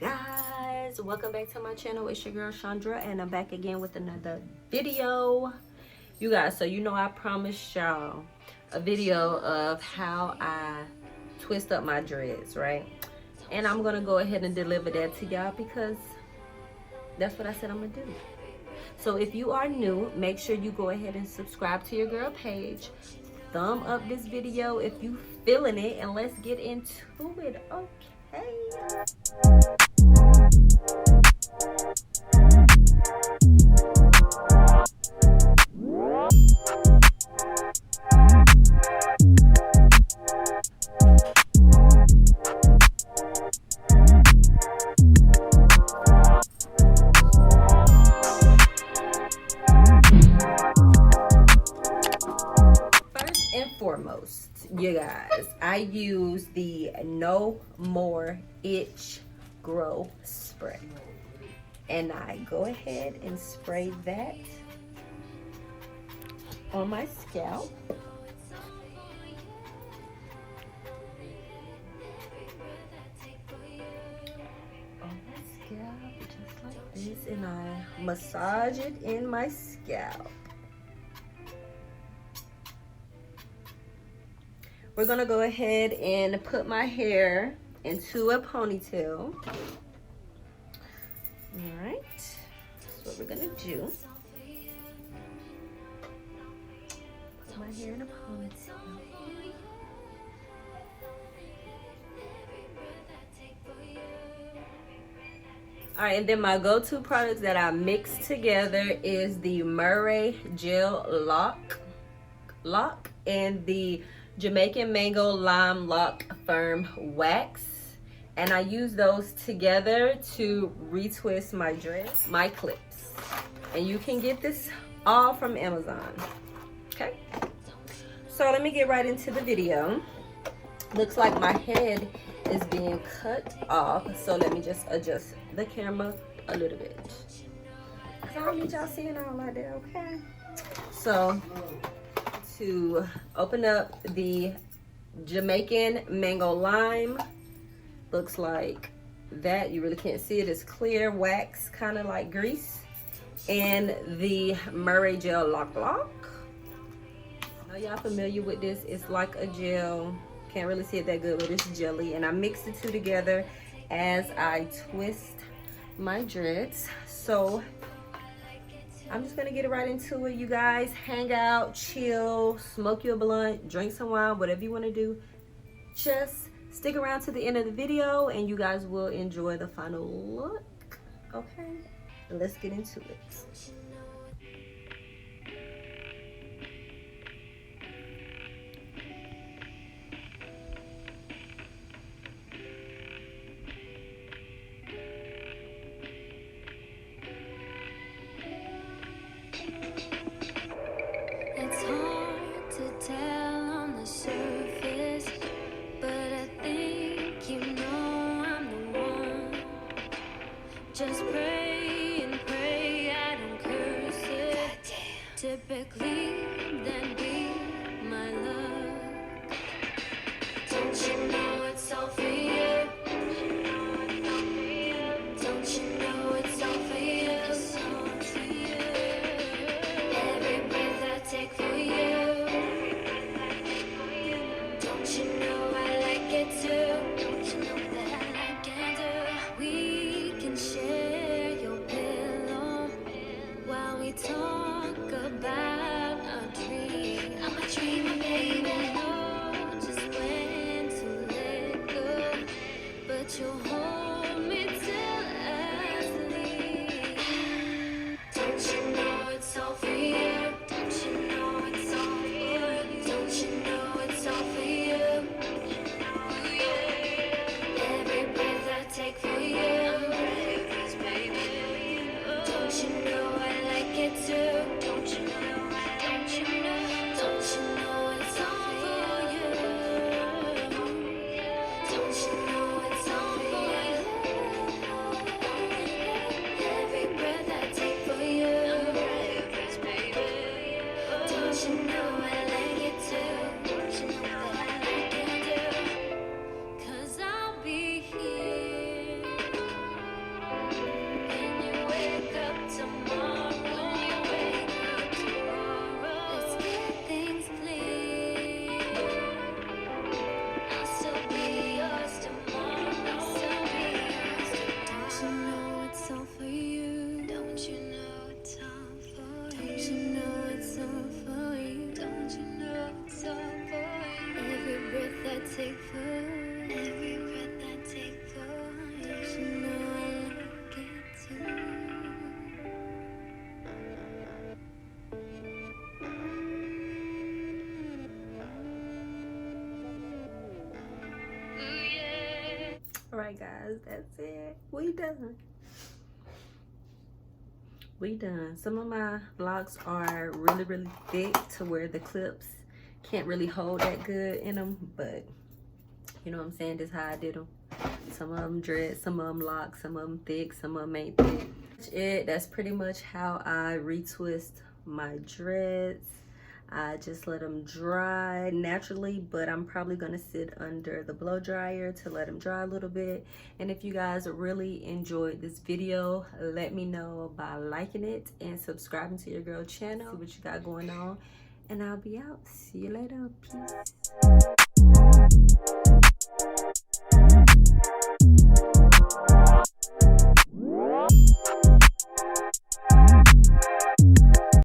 guys, welcome back to my channel. It's your girl Chandra, and I'm back again with another video. You guys, so you know I promised y'all a video of how I twist up my dreads, right? And I'm gonna go ahead and deliver that to y'all because that's what I said I'm gonna do. So if you are new, make sure you go ahead and subscribe to your girl page. Thumb up this video if you feeling it, and let's get into it. Okay. First and foremost, you guys, I use the No More Itch Grow Spray. And I go ahead and spray that on my scalp. On my scalp, just like this, and I massage it in my scalp. We're gonna go ahead and put my hair into a ponytail. All right, that's what we're gonna do. Put my hair in a ponytail. All right, and then my go-to products that I mix together is the Murray Gel Lock and the Jamaican Mango Lime Lock Firm Wax. And I use those together to retwist my dreads, my clips. And you can get this all from Amazon. Okay, so let me get right into the video. Looks like my head is being cut off, so let me just adjust the camera a little bit, because I don't need y'all seeing all like that. Okay, so to open up the Jamaican Mango Lime, looks like that. You really can't see it. It's clear wax, kind of like grease. And the Murray Gel Lock. I know y'all familiar with this. It's like a gel. Can't really see it that good, but it's jelly. And I mix the two together as I twist my dreads. So I'm just gonna get right into it, you guys. Hang out, chill, smoke your blunt, drink some wine, whatever you want to do. Just stick around to the end of the video and you guys will enjoy the final look. Okay, let's get into it. It's hard to tell on the surface, but I think you know I'm the one. Just pray and pray, I don't curse it. Typically, that'd be my luck. Don't you know it's all for you? Don't you know it's all for you? Every breath I take for you. Don't you know I like it too? Don't you know that I like it too? We can share your pillow while we talk about our dream. I'm a dreamer, baby. Know just when to let go, but you'll hold me till I sleep. Don't you know it's all for you? Don't you know it's all for you? Don't you know it's all for you? Every breath I take for you. Don't you know I like it too? Don't you know? Don't you know? Don't you know it's all for you? Don't you know it's all for you? right, guys, that's it. We done. We done. Some of my locks are really, really thick to where the clips can't really hold that good in them, but you know what I'm saying? This is how I did them. Some of them dread, some of them lock, some of them thick, some of them ain't thick. That's pretty much how I retwist my dreads. I just let them dry naturally, but I'm probably gonna sit under the blow dryer to let them dry a little bit. And if you guys really enjoyed this video, let me know by liking it and subscribing to your girl channel. See what you got going on, and I'll be out. See you later. Peace.